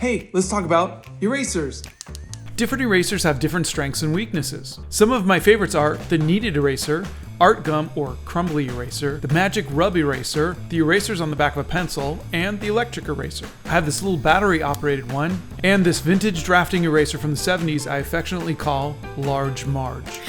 Hey, let's talk about erasers. Different erasers have different strengths and weaknesses. Some of my favorites are the kneaded eraser, art gum or crumbly eraser, the magic rub eraser, the erasers on the back of a pencil, and the electric eraser. I have this little battery operated one, and this vintage drafting eraser from the 70s I affectionately call Large Marge.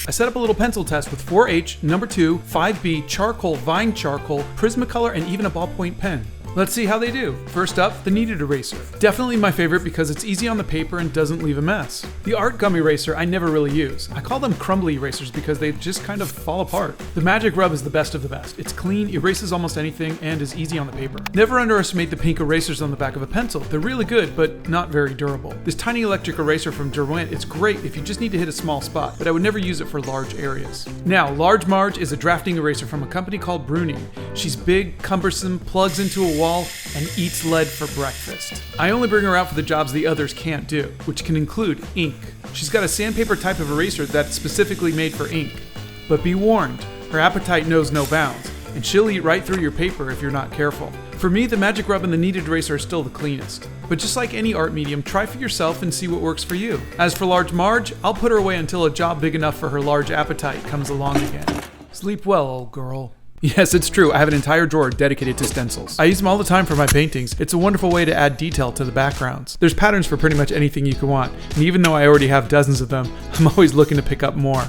I set up a little pencil test with 4H, number 2, 5B, charcoal, vine charcoal, Prismacolor, and even a ballpoint pen. Let's see how they do. First up, the kneaded eraser. Definitely my favorite because it's easy on the paper and doesn't leave a mess. The art gum eraser I never really use. I call them crumbly erasers because they just kind of fall apart. The magic rub is the best of the best. It's clean, erases almost anything, and is easy on the paper. Never underestimate the pink erasers on the back of a pencil. They're really good, but not very durable. This tiny electric eraser from Derwent, it's great if you just need to hit a small spot, but I would never use it for large areas. Now, Large Marge is a drafting eraser from a company called Bruni. She's big, cumbersome, plugs into a wall, and eats lead for breakfast. I only bring her out for the jobs the others can't do, which can include ink. She's got a sandpaper type of eraser that's specifically made for ink. But be warned, her appetite knows no bounds, and she'll eat right through your paper if you're not careful. For me, the magic rub and the kneaded eraser are still the cleanest. But just like any art medium, try for yourself and see what works for you. As for Large Marge, I'll put her away until a job big enough for her large appetite comes along again. Sleep well, old girl. Yes, it's true. I have an entire drawer dedicated to stencils. I use them all the time for my paintings. It's a wonderful way to add detail to the backgrounds. There's patterns for pretty much anything you can want, and even though I already have dozens of them, I'm always looking to pick up more.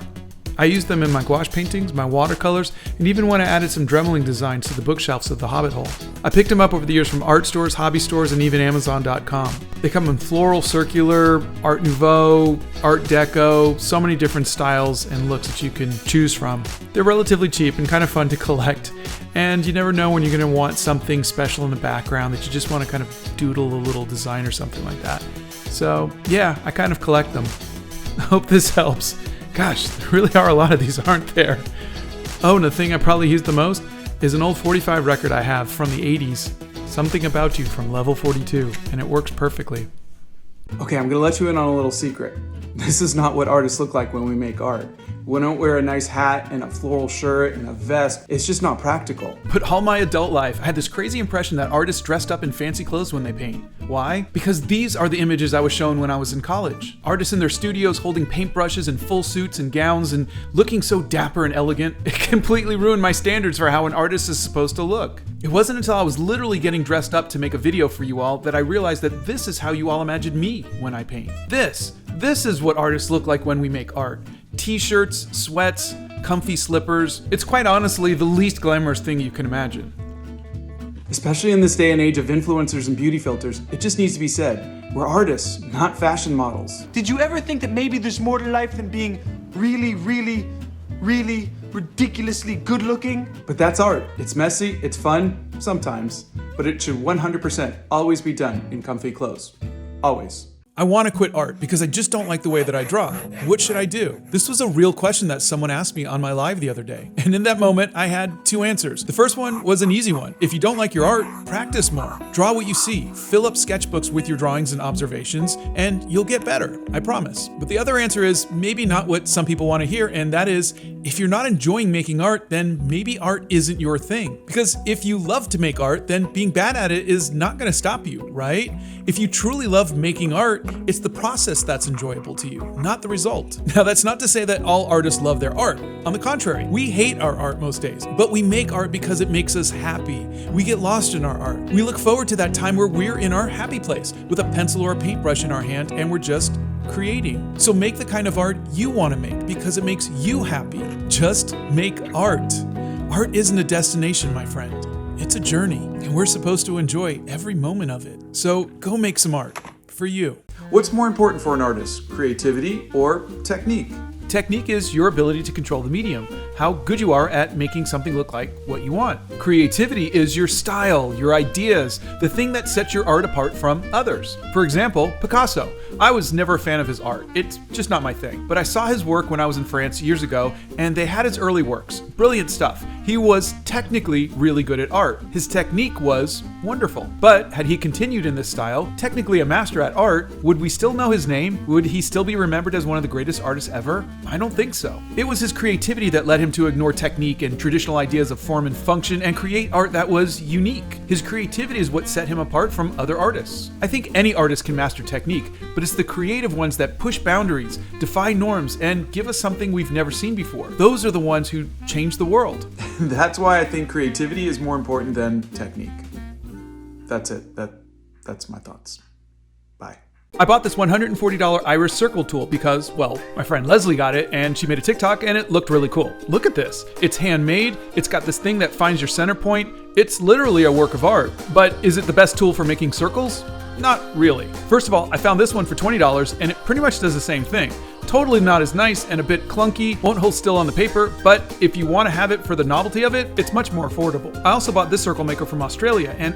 I use them in my gouache paintings, my watercolors, and even when I added some dremeling designs to the bookshelves of the Hobbit hole. I picked them up over the years from art stores, hobby stores, and even Amazon.com. They come in floral, circular, Art Nouveau, Art Deco, so many different styles and looks that you can choose from. They're relatively cheap and kind of fun to collect, and you never know when you're going to want something special in the background that you just want to kind of doodle a little design or something like that. So yeah, I kind of collect them. I hope this helps. Gosh, there really are a lot of these, aren't there? Oh, and the thing I probably use the most is an old 45 record I have from the 80s. Something About You from Level 42, and it works perfectly. Okay, I'm gonna let you in on a little secret. This is not what artists look like when we make art. We don't wear a nice hat and a floral shirt and a vest. It's just not practical. But all my adult life, I had this crazy impression that artists dressed up in fancy clothes when they paint. Why? Because these are the images I was shown when I was in college. Artists in their studios holding paintbrushes and full suits and gowns and looking so dapper and elegant. It completely ruined my standards for how an artist is supposed to look. It wasn't until I was literally getting dressed up to make a video for you all that I realized that this is how you all imagine me when I paint. This is what artists look like when we make art. T-shirts, sweats, comfy slippers. It's quite honestly the least glamorous thing you can imagine. Especially in this day and age of influencers and beauty filters, it just needs to be said. We're artists, not fashion models. Did you ever think that maybe there's more to life than being really, really, really ridiculously good looking? But that's art. It's messy, it's fun, sometimes, but it should 100% always be done in comfy clothes. Always. I want to quit art because I just don't like the way that I draw. What should I do? This was a real question that someone asked me on my live the other day. And in that moment, I had two answers. The first one was an easy one. If you don't like your art, practice more. Draw what you see. Fill up sketchbooks with your drawings and observations, and you'll get better, I promise. But the other answer is maybe not what some people want to hear, and that is, if you're not enjoying making art, then maybe art isn't your thing. Because if you love to make art, then being bad at it is not going to stop you, right? If you truly love making art, it's the process that's enjoyable to you, not the result. Now, that's not to say that all artists love their art. On the contrary, we hate our art most days, but we make art because it makes us happy. We get lost in our art. We look forward to that time where we're in our happy place with a pencil or a paintbrush in our hand and we're just creating. So make the kind of art you want to make because it makes you happy. Just make art. Art isn't a destination, my friend. It's a journey, and we're supposed to enjoy every moment of it. So go make some art for you. What's more important for an artist, creativity or technique? Technique is your ability to control the medium, how good you are at making something look like what you want. Creativity is your style, your ideas, the thing that sets your art apart from others. For example, Picasso. I was never a fan of his art. It's just not my thing. But I saw his work when I was in France years ago, and they had his early works. Brilliant stuff. He was technically really good at art. His technique was wonderful. But had he continued in this style, technically a master at art, would we still know his name? Would he still be remembered as one of the greatest artists ever? I don't think so. It was his creativity that led him him to ignore technique and traditional ideas of form and function and create art that was unique. His creativity is what set him apart from other artists. I think any artist can master technique, but it's the creative ones that push boundaries, defy norms, and give us something we've never seen before. Those are the ones who change the world. That's why I think creativity is more important than technique. That's it. That's my thoughts. Bye. I bought this $140 iris circle tool because, well, my friend Leslie got it and she made a TikTok and it looked really cool. Look at this. It's handmade. It's got this thing that finds your center point. It's literally a work of art. But is it the best tool for making circles? Not really. First of all, I found this one for $20 and it pretty much does the same thing. Totally not as nice and a bit clunky, won't hold still on the paper, but if you want to have it for the novelty of it, it's much more affordable. I also bought this circle maker from Australia and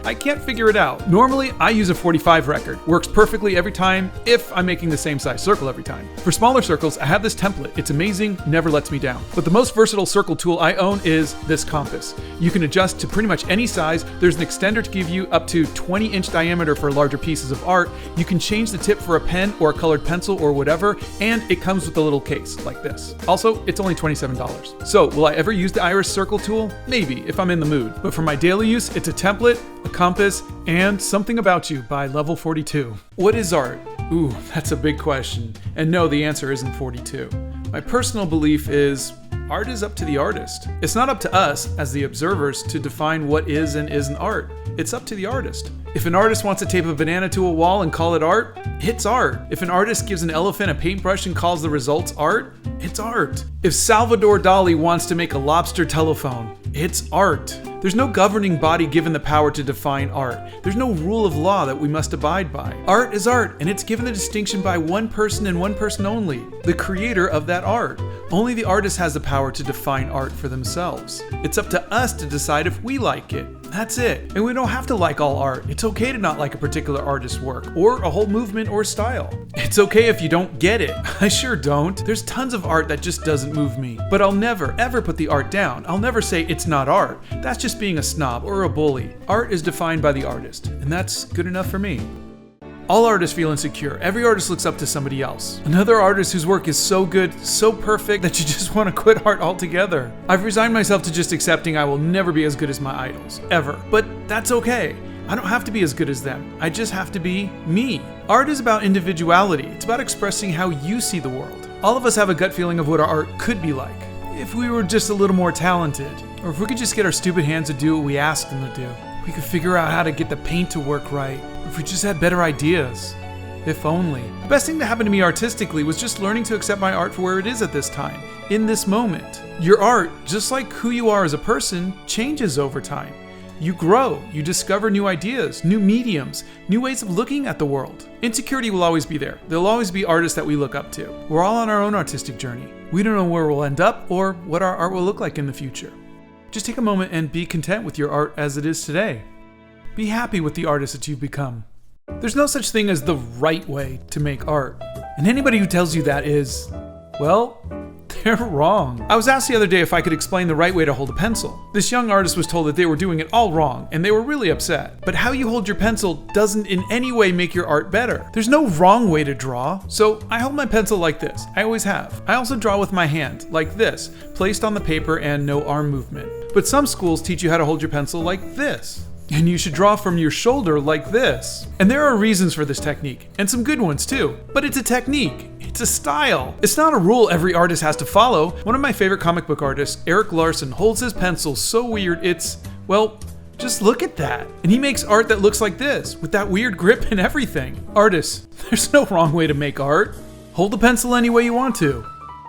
I can't figure it out. Normally, I use a 45 record. Works perfectly every time if I'm making the same size circle every time. For smaller circles, I have this template. It's amazing, never lets me down. But the most versatile circle tool I own is this compass. You can adjust to pretty much any size. There's an extender to give you up to 20-inch diameter for larger pieces of art. You can change the tip for a pen or a colored pencil or whatever, and it comes with a little case like this. Also, it's only $27. So, will I ever use the iris circle tool? Maybe, if I'm in the mood. But for my daily use, it's a template, a compass, and Something About You by Level 42. What is art? Ooh, that's a big question. And no, the answer isn't 42. My personal belief is art is up to the artist. It's not up to us, as the observers, to define what is and isn't art. It's up to the artist. If an artist wants to tape a banana to a wall and call it art, it's art. If an artist gives an elephant a paintbrush and calls the results art, it's art. If Salvador Dali wants to make a lobster telephone, it's art. There's no governing body given the power to define art. There's no rule of law that we must abide by. Art is art, and it's given the distinction by one person and one person only, the creator of that art. Only the artist has the power to define art for themselves. It's up to us to decide if we like it. That's it. And we don't have to like all art. It's okay to not like a particular artist's work, or a whole movement or style. It's okay if you don't get it. I sure don't. There's tons of art that just doesn't move me. But I'll never, ever put the art down. I'll never say it's not art. That's just being a snob or a bully. Art is defined by the artist, and that's good enough for me. All artists feel insecure. Every artist looks up to somebody else. Another artist whose work is so good, so perfect, that you just want to quit art altogether. I've resigned myself to just accepting I will never be as good as my idols, ever. But that's okay. I don't have to be as good as them. I just have to be me. Art is about individuality. It's about expressing how you see the world. All of us have a gut feeling of what our art could be like, if we were just a little more talented, or if we could just get our stupid hands to do what we ask them to do. We could figure out how to get the paint to work right, or if we just had better ideas. If only. The best thing that happened to me artistically was just learning to accept my art for where it is at this time, in this moment. Your art, just like who you are as a person, changes over time. You grow, you discover new ideas, new mediums, new ways of looking at the world. Insecurity will always be there. There'll always be artists that we look up to. We're all on our own artistic journey. We don't know where we'll end up or what our art will look like in the future. Just take a moment and be content with your art as it is today. Be happy with the artist that you've become. There's no such thing as the right way to make art. And anybody who tells you that is, well, they're wrong. I was asked the other day if I could explain the right way to hold a pencil. This young artist was told that they were doing it all wrong, and they were really upset. But how you hold your pencil doesn't in any way make your art better. There's no wrong way to draw. So I hold my pencil like this. I always have. I also draw with my hand, like this, placed on the paper and no arm movement. But some schools teach you how to hold your pencil like this. And you should draw from your shoulder like this. And there are reasons for this technique, and some good ones too. But it's a technique. It's a style. It's not a rule every artist has to follow. One of my favorite comic book artists, Eric Larson, holds his pencil so weird it's, well, just look at that. And he makes art that looks like this, with that weird grip and everything. Artists, there's no wrong way to make art. Hold the pencil any way you want to.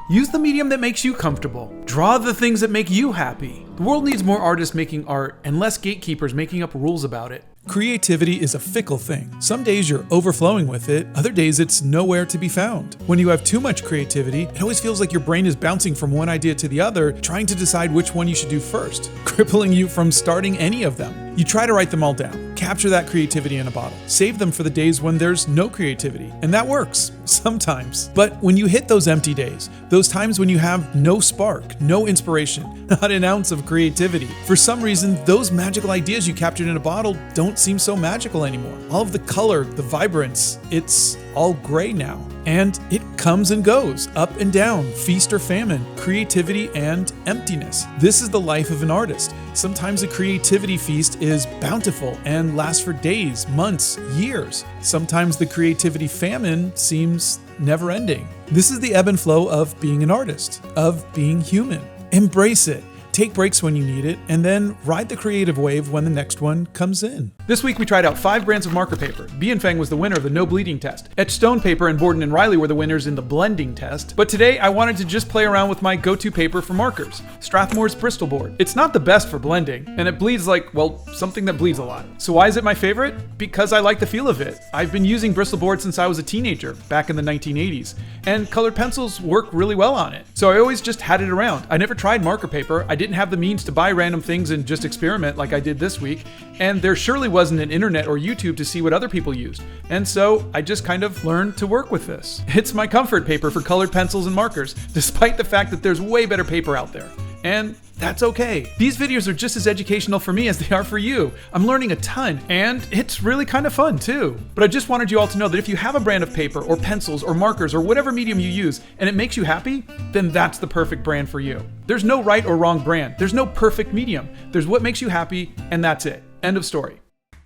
Use the medium that makes you comfortable. Draw the things that make you happy. The world needs more artists making art and less gatekeepers making up rules about it. Creativity is a fickle thing. Some days you're overflowing with it, other days it's nowhere to be found. When you have too much creativity, it always feels like your brain is bouncing from one idea to the other, trying to decide which one you should do first, crippling you from starting any of them. You try to write them all down, capture that creativity in a bottle, save them for the days when there's no creativity, and that works, sometimes. But when you hit those empty days, those times when you have no spark, no inspiration, not an ounce of creativity, for some reason, those magical ideas you captured in a bottle don't seem so magical anymore. All of the color, the vibrance, it's all gray now. And it comes and goes, up and down, feast or famine, creativity and emptiness. This is the life of an artist. Sometimes a creativity feast is bountiful and lasts for days, months, years. Sometimes the creativity famine seems never ending. This is the ebb and flow of being an artist, of being human. Embrace it. Take breaks when you need it, and then ride the creative wave when the next one comes in. This week we tried out 5 brands of marker paper. Bienfeng was the winner of the no bleeding test. Etched Stone Paper and Borden and Riley were the winners in the blending test. But today I wanted to just play around with my go-to paper for markers, Strathmore's Bristol Board. It's not the best for blending, and it bleeds like, well, something that bleeds a lot. So why is it my favorite? Because I like the feel of it. I've been using Bristol Board since I was a teenager, back in the 1980s, and colored pencils work really well on it. So I always just had it around. I never tried marker paper. I didn't have the means to buy random things and just experiment like I did this week, and there surely wasn't an internet or YouTube to see what other people used. And so I just kind of learned to work with this. It's my comfort paper for colored pencils and markers, despite the fact that there's way better paper out there. And that's okay. These videos are just as educational for me as they are for you. I'm learning a ton, and it's really kind of fun too. But I just wanted you all to know that if you have a brand of paper or pencils or markers or whatever medium you use, and it makes you happy, then that's the perfect brand for you. There's no right or wrong brand. There's no perfect medium. There's what makes you happy, and that's it. End of story.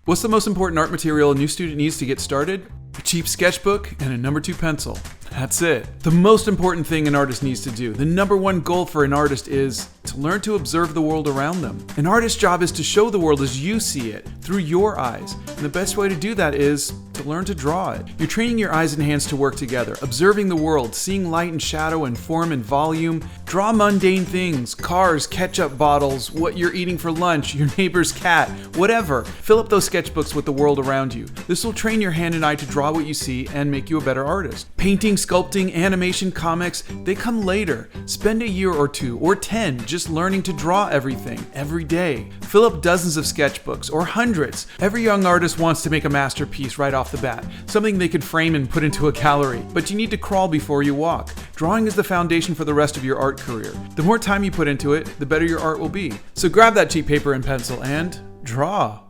What's the most important art material a new student needs to get started? A cheap sketchbook and a number 2 pencil. That's it. The most important thing an artist needs to do, the number 1 goal for an artist, is to learn to observe the world around them. An artist's job is to show the world as you see it, through your eyes. And the best way to do that is to learn to draw it. You're training your eyes and hands to work together, observing the world, seeing light and shadow and form and volume. Draw mundane things, cars, ketchup bottles, what you're eating for lunch, your neighbor's cat, whatever. Fill up those sketchbooks with the world around you. This will train your hand and eye to draw what you see and make you a better artist. Painting, sculpting, animation, comics, they come later. Spend a year or 2 or 10 just learning to draw everything, every day. Fill up dozens of sketchbooks, or hundreds. Every young artist wants to make a masterpiece right off the bat, something they could frame and put into a gallery. But you need to crawl before you walk. Drawing is the foundation for the rest of your art career. The more time you put into it, the better your art will be. So grab that cheap paper and pencil and draw.